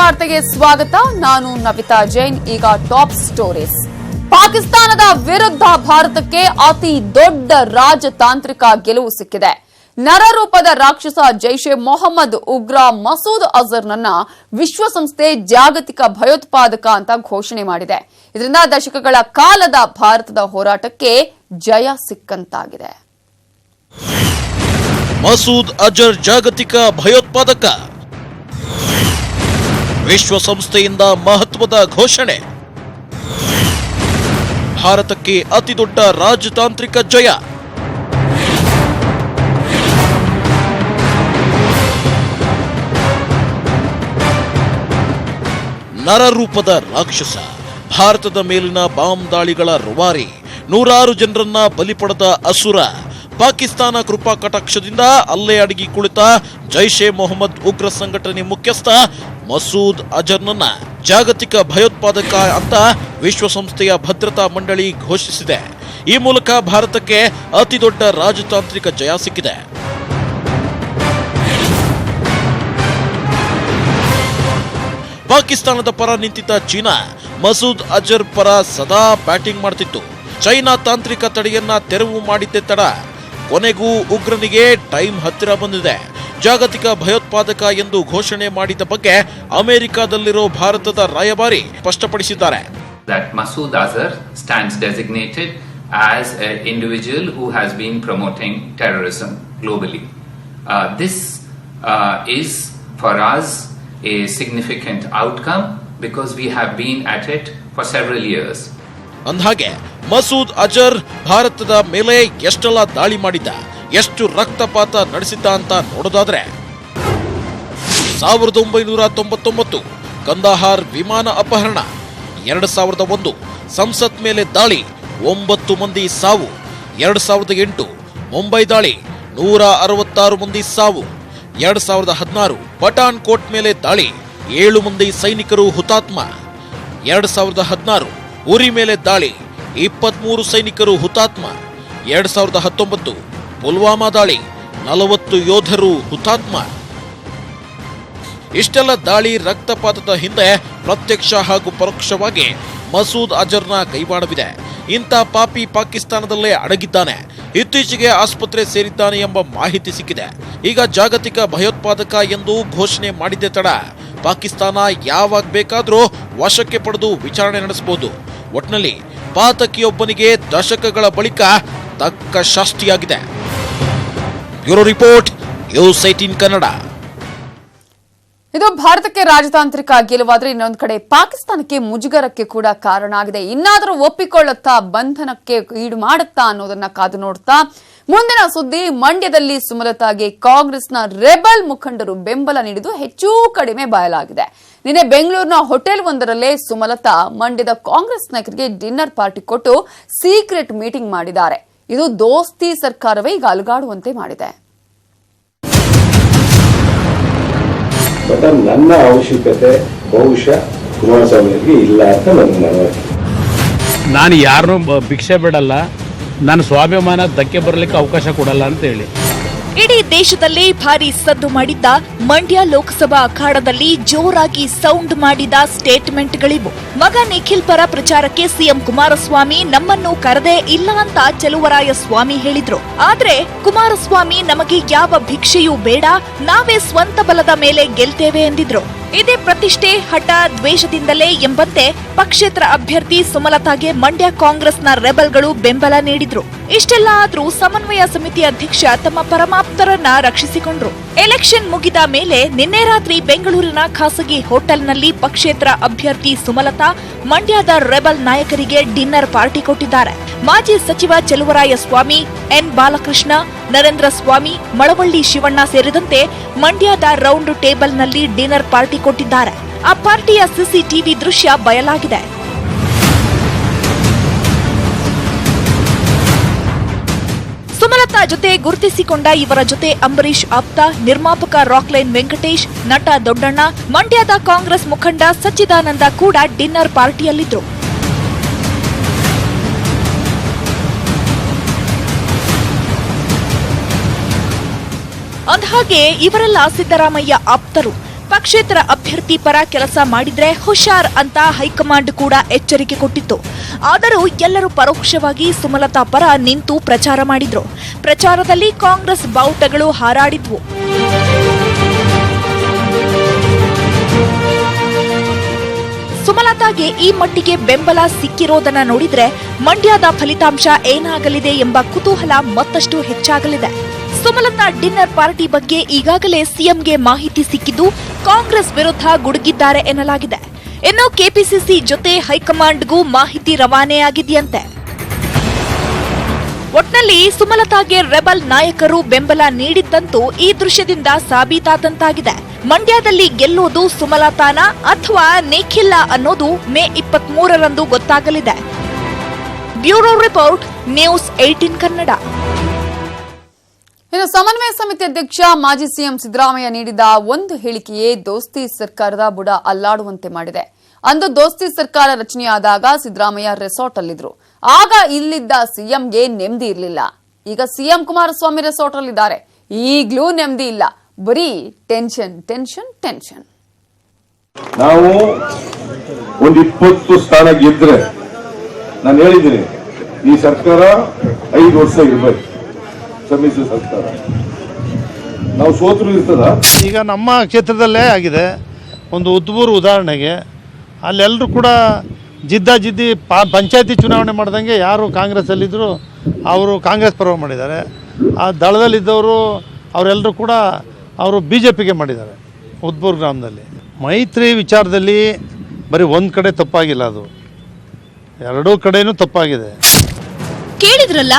ವಾರ್ತೆಗೆ ಸ್ವಾಗತ. ನಾನು ನವಿತಾ ಜೈನ್. ಈಗ ಟಾಪ್ ಸ್ಟೋರೀಸ್. ಪಾಕಿಸ್ತಾನದ ವಿರುದ್ಧ ಭಾರತಕ್ಕೆ ಅತಿ ದೊಡ್ಡ ರಾಜತಾಂತ್ರಿಕ ಗೆಲುವು ಸಿಕ್ಕಿದೆ. ನರರೂಪದ ರಾಕ್ಷಸ ಜೈಷೆ ಮೊಹಮ್ಮದ್ ಉಗ್ರ ಮಸೂದ್ ಅಜರ್ನನ್ನ ವಿಶ್ವಸಂಸ್ಥೆ ಜಾಗತಿಕ ಭಯೋತ್ಪಾದಕ ಅಂತ ಘೋಷಣೆ ಮಾಡಿದೆ. ಇದರಿಂದ ದಶಕಗಳ ಕಾಲದ ಭಾರತದ ಹೋರಾಟಕ್ಕೆ ಜಯ ಸಿಕ್ಕಂತಾಗಿದೆ. ಮಸೂದ್ ಅಜರ್ ಜಾಗತಿಕ ಭಯೋತ್ಪಾದಕ, ವಿಶ್ವಸಂಸ್ಥೆಯಿಂದ ಮಹತ್ವದ ಘೋಷಣೆ, ಭಾರತಕ್ಕೆ ಅತಿದೊಡ್ಡ ರಾಜತಾಂತ್ರಿಕ ಜಯ. ನರರೂಪದ ರಾಕ್ಷಸ, ಭಾರತದ ಮೇಲಿನ ಬಾಂಬ್ ದಾಳಿಗಳ ರೂವಾರಿ, ನೂರಾರು ಜನರನ್ನ ಬಲಿ ಪಡೆದ ಅಸುರ, ಪಾಕಿಸ್ತಾನ ಕೃಪಾ ಕಟಾಕ್ಷದಿಂದ ಅಲ್ಲೇ ಅಡಗಿ ಕುಳಿತ ಜೈಷೆ ಮೊಹಮ್ಮದ್ ಉಗ್ರ ಸಂಘಟನೆ ಮುಖ್ಯಸ್ಥ ಮಸೂದ್ ಅಜರ್ನನ್ನ ಜಾಗತಿಕ ಭಯೋತ್ಪಾದಕ ಅಂತ ವಿಶ್ವಸಂಸ್ಥೆಯ ಭದ್ರತಾ ಮಂಡಳಿ ಘೋಷಿಸಿದೆ. ಈ ಮೂಲಕ ಭಾರತಕ್ಕೆ ಅತಿದೊಡ್ಡ ರಾಜತಾಂತ್ರಿಕ ಜಯ ಸಿಕ್ಕಿದೆ. ಪಾಕಿಸ್ತಾನದ ಪರ ನಿಂತಿದ್ದ ಚೀನಾ ಮಸೂದ್ ಅಜರ್ ಪರ ಸದಾ ಬ್ಯಾಟಿಂಗ್ ಮಾಡ್ತಿತ್ತು. ಚೈನಾ ತಾಂತ್ರಿಕ ತಡೆಯನ್ನ ತೆರವು ಮಾಡಿದ್ದೆ ತಡ, ಕೊನೆಗೂ ಉಗ್ರನಿಗೆ ಟೈಮ್ ಹತ್ತಿರ ಬಂದಿದೆ. ಜಾಗತಿಕ ಭಯೋತ್ಪಾದಕ ಎಂದು ಘೋಷಣೆ ಮಾಡಿದ ಬಗ್ಗೆ ಅಮೆರಿಕದಲ್ಲಿರೋ ಭಾರತದ ರಾಯಭಾರಿ ಸ್ಪಷ್ಟಪಡಿಸಿದ್ದಾರೆ. That Masood Azhar stands designated as an individual who has been promoting terrorism globally. This is for us a significant outcome because we have been at it for several years. ಅಂದಹಾಗೆ ಮಸೂದ್ ಅಜರ್ ಭಾರತದ ಮೇಲೆ ಎಷ್ಟೆಲ್ಲ ದಾಳಿ ಮಾಡಿದ್ದ, ಎಷ್ಟು ರಕ್ತಪಾತ ನಡೆಸಿದ್ದ ಅಂತ ನೋಡೋದಾದ್ರೆ 1999 ಕಂದಹಾರ್ ವಿಮಾನ ಅಪಹರಣ, 2001 ಸಂಸತ್ ಮೇಲೆ ದಾಳಿ, 9 ಮಂದಿ ಸಾವು, 2008 ಮುಂಬೈ ದಾಳಿ, 166 ಮಂದಿ ಸಾವು, 2016 ಪಠಾನ್ ಕೋಟ್ ಮೇಲೆ ದಾಳಿ, 7 ಮಂದಿ ಸೈನಿಕರು ಹುತಾತ್ಮ, 2016 ಉರಿ ಮೇಲೆ ದಾಳಿ, 23 ಸೈನಿಕರು ಹುತಾತ್ಮ, 2019 ಪುಲ್ವಾಮಾ ದಾಳಿ, 40 ಯೋಧರು ಹುತಾತ್ಮ. ಇಷ್ಟೆಲ್ಲ ದಾಳಿ ರಕ್ತಪಾತದ ಹಿಂದೆ ಪ್ರತ್ಯಕ್ಷ ಹಾಗೂ ಪರೋಕ್ಷವಾಗಿ ಮಸೂದ್ ಅಜರ್ನ ಕೈವಾಡವಿದೆ. ಇಂಥ ಪಾಪಿ ಪಾಕಿಸ್ತಾನದಲ್ಲೇ ಅಡಗಿದ್ದಾನೆ. ಇತ್ತೀಚೆಗೆ ಆಸ್ಪತ್ರೆ ಸೇರಿದ್ದಾನೆ ಎಂಬ ಮಾಹಿತಿ ಸಿಕ್ಕಿದೆ. ಈಗ ಜಾಗತಿಕ ಭಯೋತ್ಪಾದಕ ಎಂದು ಘೋಷಣೆ ಮಾಡಿದ್ದೆ ತಡ, ಪಾಕಿಸ್ತಾನ ಯಾವಾಗ ಬೇಕಾದರೂ ವಶಕ್ಕೆ ಪಡೆದು ವಿಚಾರಣೆ ನಡೆಸಬಹುದು. ಒಟ್ನಲ್ಲಿ ಪಾತಕಿಯೊಬ್ಬನಿಗೆ ದಶಕಗಳ ಬಳಿಕ ತಕ್ಕ ಶಾಸ್ತಿಯಾಗಿದೆ. Bureau report, news 18 Kannada. ಇದು ಭಾರತಕ್ಕೆ ರಾಜತಾಂತ್ರಿಕ ಗೆಲುವಾದ್ರೆ ಇನ್ನೊಂದು ಕಡೆ ಪಾಕಿಸ್ತಾನಕ್ಕೆ ಮುಜುಗರಕ್ಕೆ ಕೂಡ ಕಾರಣ ಆಗಿದೆ. ಇನ್ನಾದರೂ ಒಪ್ಪಿಕೊಳ್ಳುತ್ತಾ, ಬಂಧನಕ್ಕೆ ಈಡು ಮಾಡುತ್ತಾ ಅನ್ನೋದನ್ನ ಕಾದು ನೋಡ್ತಾ ಮುಂದಿನ ಸುದ್ದಿ. ಮಂಡ್ಯದಲ್ಲಿ ಸುಮಲತಾಗೆ ಕಾಂಗ್ರೆಸ್ನ ರೆಬಲ್ ಮುಖಂಡರು ಬೆಂಬಲ ನೀಡಿದ್ದು ಹೆಚ್ಚೂ ಕಡಿಮೆ ಬಯಲಾಗಿದೆ. ನಿನ್ನೆ ಬೆಂಗಳೂರಿನ ಹೋಟೆಲ್ ಒಂದರಲ್ಲೇ ಸುಮಲತಾ ಮಂಡ್ಯದ ಕಾಂಗ್ರೆಸ್ ನಾಯಕರಿಗೆ ಡಿನ್ನರ್ ಪಾರ್ಟಿ ಕೊಟ್ಟು ಸೀಕ್ರೆಟ್ ಮೀಟಿಂಗ್ ಮಾಡಿದ್ದಾರೆ. ಇದು ದೋಸ್ತಿ ಸರ್ಕಾರವೇ ಈಗ ಅಲುಗಾಡುವಂತೆ ಮಾಡಿದೆ. ನನ್ನ ಅವಶ್ಯಕತೆ ಬಹುಶಃ ಕುಮಾರಸ್ವಾಮಿಗೆ ಇಲ್ಲ ಅಂತ ನನ್ನ ಮನವರಿಕೆ. ನಾನು ಯಾರನ್ನೂ ಭಿಕ್ಷೆ ಬಿಡಲ್ಲ, ನಾನು ಸ್ವಾಭಿಮಾನ ಧಕ್ಕೆ ಬರಲಿಕ್ಕೆ ಅವಕಾಶ ಕೊಡಲ್ಲ ಅಂತ ಹೇಳಿ ಇಡೀ ದೇಶದಲ್ಲೇ ಭಾರಿ ಸದ್ದು ಮಾಡಿದ್ದ ಮಂಡ್ಯ ಲೋಕಸಭಾ ಅಖಾಡದಲ್ಲಿ ಜೋರಾಗಿ ಸೌಂಡ್ ಮಾಡಿದ ಸ್ಟೇಟ್ಮೆಂಟ್ಗಳಿವು. ಮಗ ನಿಖಿಲ್ ಪರ ಪ್ರಚಾರಕ್ಕೆ ಸಿಎಂ ಕುಮಾರಸ್ವಾಮಿ ನಮ್ಮನ್ನು ಕರೆದೇ ಇಲ್ಲ ಅಂತ ಚೆಲುವರಾಯಸ್ವಾಮಿ ಹೇಳಿದ್ರು. ಆದ್ರೆ ಕುಮಾರಸ್ವಾಮಿ ನಮಗೆ ಯಾವ ಭಿಕ್ಷೆಯೂ ಬೇಡ, ನಾವೇ ಸ್ವಂತ ಬಲದ ಮೇಲೆ ಗೆಲ್ತೇವೆ ಎಂದಿದ್ರು. ಇದೇ ಪ್ರತಿಷ್ಠೆ, ಹಠ, ದ್ವೇಷದಿಂದಲೇ ಎಂಬಂತೆ ಪಕ್ಷೇತರ ಅಭ್ಯರ್ಥಿ ಸುಮಲತಾಗೆ ಮಂಡ್ಯ ಕಾಂಗ್ರೆಸ್ನ ರೆಬಲ್ಗಳು ಬೆಂಬಲ ನೀಡಿದ್ರು. ಇಷ್ಟೆಲ್ಲ ಆದ್ರೂ ಸಮನ್ವಯ ಸಮಿತಿ ಅಧ್ಯಕ್ಷ ತಮ್ಮ ಪರಮಾಪ್ತರನ್ನ ರಕ್ಷಿಸಿಕೊಂಡ್ರು. ಎಲೆಕ್ಷನ್ ಮುಗಿದ ಮೇಲೆ ನಿನ್ನೆ ರಾತ್ರಿ ಬೆಂಗಳೂರಿನ ಖಾಸಗಿ ಹೋಟೆಲ್ನಲ್ಲಿ ಪಕ್ಷೇತರ ಅಭ್ಯರ್ಥಿ ಸುಮಲತಾ ಮಂಡ್ಯದ ರೆಬಲ್ ನಾಯಕರಿಗೆ ಡಿನ್ನರ್ ಪಾರ್ಟಿ ಕೊಟ್ಟಿದ್ದಾರೆ. ಮಾಜಿ ಸಚಿವ ಚೆಲುವರಾಯಸ್ವಾಮಿ, ಎನ್ ಬಾಲಕೃಷ್ಣ, ನರೇಂದ್ರ ಸ್ವಾಮಿ, ಮಳವಳ್ಳಿ ಶಿವಣ್ಣ ಸೇರಿದಂತೆ ಮಂಡ್ಯದ ರೌಂಡ್ ಟೇಬಲ್ನಲ್ಲಿ ಡಿನ್ನರ್ ಪಾರ್ಟಿ ಕೊಟ್ಟಿದ್ದಾರೆ. ಆ ಪಾರ್ಟಿಯ ಸಿಸಿಟಿವಿ ದೃಶ್ಯ ಬಯಲಾಗಿದೆ. ಸುಮಲತಾ ಜೊತೆ ಗುರುತಿಸಿಕೊಂಡ ಇವರ ಜೊತೆ ಅಂಬರೀಶ್ ಆಪ್ತ, ನಿರ್ಮಾಪಕ ರಾಕ್ಲೈನ್ ವೆಂಕಟೇಶ್, ನಟ ದೊಡ್ಡಣ್ಣ, ಮಂಡ್ಯದ ಕಾಂಗ್ರೆಸ್ ಮುಖಂಡ ಸಚ್ಚಿದಾನಂದ ಕೂಡ ಡಿನ್ನರ್ ಪಾರ್ಟಿಯಲ್ಲಿದ್ರು. ಅಂದಹಾಗೆ ಇವರೆಲ್ಲ ಸಿದ್ದರಾಮಯ್ಯ ಆಪ್ತರು. ಪಕ್ಷೇತರ ಅಭ್ಯರ್ಥಿ ಪರ ಕೆಲಸ ಮಾಡಿದ್ರೆ ಹುಷಾರ್ ಅಂತ ಹೈಕಮಾಂಡ್ ಕೂಡ ಎಚ್ಚರಿಕೆ ಕೊಟ್ಟಿತ್ತು. ಆದರೂ ಎಲ್ಲರೂ ಪರೋಕ್ಷವಾಗಿ ಸುಮಲತಾ ಪರ ನಿಂತು ಪ್ರಚಾರ ಮಾಡಿದ್ರು. ಪ್ರಚಾರದಲ್ಲಿ ಕಾಂಗ್ರೆಸ್ ಬಾವುಟಗಳು ಹಾರಾಡಿದ್ವು. ಸುಮಲತಾಗೆ ಈ ಮಟ್ಟಿಗೆ ಬೆಂಬಲ ಸಿಕ್ಕಿರೋದನ್ನ ನೋಡಿದ್ರೆ ಮಂಡ್ಯದ ಫಲಿತಾಂಶ ಏನಾಗಲಿದೆ ಎಂಬ ಕುತೂಹಲ ಮತ್ತಷ್ಟು ಹೆಚ್ಚಾಗಲಿದೆ. ಸುಮಲತಾ ಡಿನ್ನರ್ ಪಾರ್ಟಿ ಬಗ್ಗೆ ಈಗಾಗಲೇ ಸಿಎಂಗೆ ಮಾಹಿತಿ ಸಿಕ್ಕಿದ್ದು ಕಾಂಗ್ರೆಸ್ ವಿರುದ್ಧ ಗುಡುಗಿದ್ದಾರೆ ಎನ್ನಲಾಗಿದೆ. ಇನ್ನು ಕೆಪಿಸಿಸಿ ಜೊತೆ ಹೈಕಮಾಂಡ್ಗೂ ಮಾಹಿತಿ ರವಾನೆಯಾಗಿದೆಯಂತೆ. ಒಟ್ನಲ್ಲಿ ಸುಮಲತಾಗೆ ರೆಬಲ್ ನಾಯಕರು ಬೆಂಬಲ ನೀಡಿದ್ದಂತೂ ಈ ದೃಶ್ಯದಿಂದ ಸಾಬೀತಾದಂತಾಗಿದೆ. ಮಂಡ್ಯದಲ್ಲಿ ಗೆಲ್ಲೋದು ಸುಮಲತಾನ ಅಥವಾ ನಿಖಿಲ್ ಅನ್ನೋದು ಮೇ 23ರಂದು ಗೊತ್ತಾಗಲಿದೆ. Bureau report, news 18 Kannada. ಇನ್ನು ಸಮನ್ವಯ ಸಮಿತಿ ಅಧ್ಯಕ್ಷ ಮಾಜಿ ಸಿಎಂ ಸಿದ್ದರಾಮಯ್ಯ ನೀಡಿದ ಒಂದು ಹೇಳಿಕೆಯೇ ದೋಸ್ತಿ ಸರ್ಕಾರದ ಬುಡ ಅಲ್ಲಾಡುವಂತೆ ಮಾಡಿದೆ. ಅಂದು ದೋಸ್ತಿ ಸರ್ಕಾರ ರಚನೆಯಾದಾಗ ಸಿದ್ದರಾಮಯ್ಯ ರೆಸಾರ್ಟ್ ಅಲ್ಲಿದ್ರು. ಆಗ ಇಲ್ಲಿದ್ದ ಸಿಎಂಗೆ ನೆಮ್ಮದಿ ಇರಲಿಲ್ಲ. ಈಗ ಸಿಎಂ ಕುಮಾರಸ್ವಾಮಿ ರೆಸಾರ್ಟ್ ಅಲ್ಲಿದ್ದಾರೆ. ಈಗ್ಲೂ ನೆಮ್ಮದಿ ಇಲ್ಲ, ಬರೀ ಟೆನ್ಷನ್ ಟೆನ್ಷನ್ ಟೆನ್ಷನ್. ನಾವು ಒಂದು 20 ಸ್ಥಾನ ಗೆದ್ರೆ ನಾನು ಹೇಳಿದ್ದೀನಿ, ಈ ಸರ್ಕಾರ 5 ವರ್ಷ ಇರ್ಬೇಕು, ಸಮ್ಮಿಶ್ರ ಸರ್ಕಾರ. ನಾವು ಸೋತರು ಇರ್ತದ. ಈಗ ನಮ್ಮ ಕ್ಷೇತ್ರದಲ್ಲೇ ಆಗಿದೆ. ಒಂದು ಉದ್ಬೂರು ಉದಾಹರಣೆಗೆ ಅಲ್ಲೆಲ್ಲರೂ ಕೂಡ ಜಿದ್ದಿ ಪಂಚಾಯತಿ ಚುನಾವಣೆ ಮಾಡ್ದಂಗೆ ಯಾರು ಕಾಂಗ್ರೆಸ್ಸಲ್ಲಿದ್ದರು ಅವರು ಕಾಂಗ್ರೆಸ್ ಪರವಾಗಿ ಮಾಡಿದ್ದಾರೆ. ಆ ದಳದಲ್ಲಿದ್ದವರು ಅವರೆಲ್ಲರೂ ಕೂಡ ಅವರು BJPಗೆ ಮಾಡಿದ್ದಾರೆ. ಉದ್ಬೂರು ಗ್ರಾಮದಲ್ಲಿ ಮೈತ್ರಿ ವಿಚಾರದಲ್ಲಿ ಬರೀ ಒಂದು ಕಡೆ ತಪ್ಪಾಗಿಲ್ಲ, ಅದು ಎರಡೂ ಕಡೆನೂ ತಪ್ಪಾಗಿದೆ. ಕೇಳಿದ್ರಲ್ಲ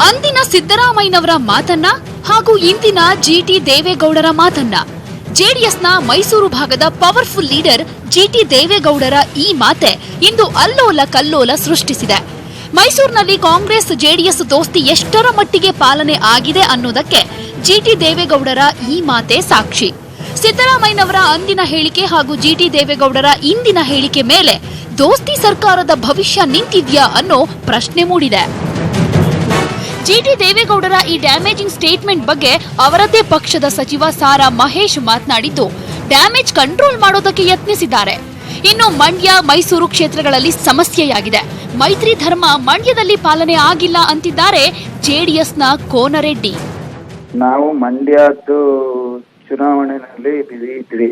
ಅಂದಿನ ಸಿದ್ದರಾಮಯ್ಯನವರ ಮಾತನ್ನ ಹಾಗೂ ಇಂದಿನ GT ದೇವೇಗೌಡರ ಮಾತನ್ನ. ಜೆಡಿಎಸ್ನ ಮೈಸೂರು ಭಾಗದ ಪವರ್ಫುಲ್ ಲೀಡರ್ GT ದೇವೇಗೌಡರ ಈ ಮಾತೆ ಇಂದು ಅಲ್ಲೋಲ ಕಲ್ಲೋಲ ಸೃಷ್ಟಿಸಿದೆ. ಮೈಸೂರಿನಲ್ಲಿ ಕಾಂಗ್ರೆಸ್ ಜೆಡಿಎಸ್ ದೋಸ್ತಿ ಎಷ್ಟರ ಮಟ್ಟಿಗೆ ಪಾಲನೆ ಆಗಿದೆ ಅನ್ನೋದಕ್ಕೆ GT ದೇವೇಗೌಡರ ಈ ಮಾತೆ ಸಾಕ್ಷಿ. ಸಿದ್ದರಾಮಯ್ಯನವರ ಅಂದಿನ ಹೇಳಿಕೆ ಹಾಗೂ GT ದೇವೇಗೌಡರ ಇಂದಿನ ಹೇಳಿಕೆ ಮೇಲೆ ದೋಸ್ತಿ ಸರ್ಕಾರದ ಭವಿಷ್ಯ ನಿಂತಿದ್ಯಾ ಅನ್ನೋ ಪ್ರಶ್ನೆ ಮೂಡಿದೆ. GT ದೇವೇಗೌಡರ ಈ ಡ್ಯಾಮೇಜಿಂಗ್ ಸ್ಟೇಟ್ಮೆಂಟ್ ಬಗ್ಗೆ ಅವರದ್ದೇ ಪಕ್ಷದ ಸಚಿವ ಸಾರಾ ಮಹೇಶ್ ಮಾತನಾಡಿದ್ದು, ಡ್ಯಾಮೇಜ್ ಕಂಟ್ರೋಲ್ ಮಾಡೋದಕ್ಕೆ ಯತ್ನಿಸಿದ್ದಾರೆ. ಇನ್ನು ಮಂಡ್ಯ, ಮೈಸೂರು ಕ್ಷೇತ್ರಗಳಲ್ಲಿ ಸಮಸ್ಯೆಯಾಗಿದೆ. ಮೈತ್ರಿ ಧರ್ಮ ಮಂಡ್ಯದಲ್ಲಿ ಪಾಲನೆ ಆಗಿಲ್ಲ ಅಂತಿದ್ದಾರೆ ಜೆಡಿಎಸ್ನ ಕೋನರೆಡ್ಡಿ. ನಾವು ಮಂಡ್ಯದ್ದು ಚುನಾವಣೆಯಲ್ಲಿ ಇದ್ವಿ.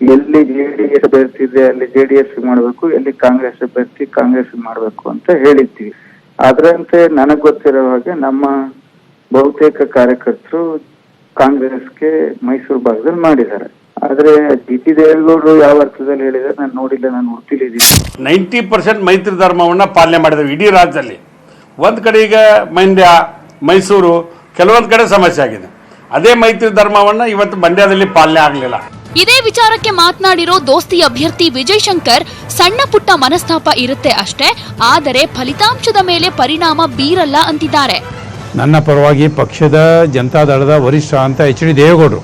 ಎಲ್ಲಿ ಜೆಡಿಎಸ್ ಅಭ್ಯರ್ಥಿ ಅಲ್ಲಿ ಜೆಡಿಎಸ್ ಮಾಡಬೇಕು, ಎಲ್ಲಿ ಕಾಂಗ್ರೆಸ್ ಅಭ್ಯರ್ಥಿ ಕಾಂಗ್ರೆಸ್ ಮಾಡಬೇಕು ಅಂತ ಹೇಳಿದ್ವಿ. ಅದರಂತೆ ನನಗೆ ಗೊತ್ತಿರೋ ಹಾಗೆ ನಮ್ಮ ಬಹುತೇಕ ಕಾರ್ಯಕರ್ತರು ಕಾಂಗ್ರೆಸ್ಗೆ ಮೈಸೂರು ಭಾಗದಲ್ಲಿ ಮಾಡಿದ್ದಾರೆ. ಆದ್ರೆ GT ದೇವೇಗೌಡರು ಯಾವ ಅರ್ಥದಲ್ಲಿ ಹೇಳಿದ್ದಾರೆ ನಾನು ನೋಡಿಲ್ಲ, ನಾನು ಗೊತ್ತಿಲ್ಲಿದ್ದೀನಿ. 90% ಮೈತ್ರಿ ಧರ್ಮವನ್ನ ಪಾಲನೆ ಮಾಡಿದ್ರು ಇಡೀ ರಾಜ್ಯದಲ್ಲಿ. ಒಂದ್ ಕಡೆ ಈಗ ಮಂಡ್ಯ, ಮೈಸೂರು ಕೆಲವೊಂದ್ ಕಡೆ ಸಮಸ್ಯೆ ಆಗಿದೆ. ಅದೇ ಮೈತ್ರಿ ಧರ್ಮವನ್ನ ಇವತ್ತು ಮಂಡ್ಯದಲ್ಲಿ ಪಾಲನೆ ಆಗಲಿಲ್ಲ. ಇದೇ ವಿಚಾರಕ್ಕೆ ಮಾತನಾಡಿರೋ ದೋಸ್ತಿ ಅಭ್ಯರ್ಥಿ ವಿಜಯ್ ಶಂಕರ್, ಸಣ್ಣ ಪುಟ್ಟ ಮನಸ್ತಾಪ ಇರುತ್ತೆ ಅಷ್ಟೇ, ಆದರೆ ಫಲಿತಾಂಶದ ಮೇಲೆ ಪರಿಣಾಮ ಬೀರಲ್ಲ ಅಂತಿದ್ದಾರೆ. ನನ್ನ ಪರವಾಗಿ ಪಕ್ಷದ ಜನತಾದಳದ ವರಿಷ್ಠ ಅಂತ HD ದೇವೇಗೌಡರು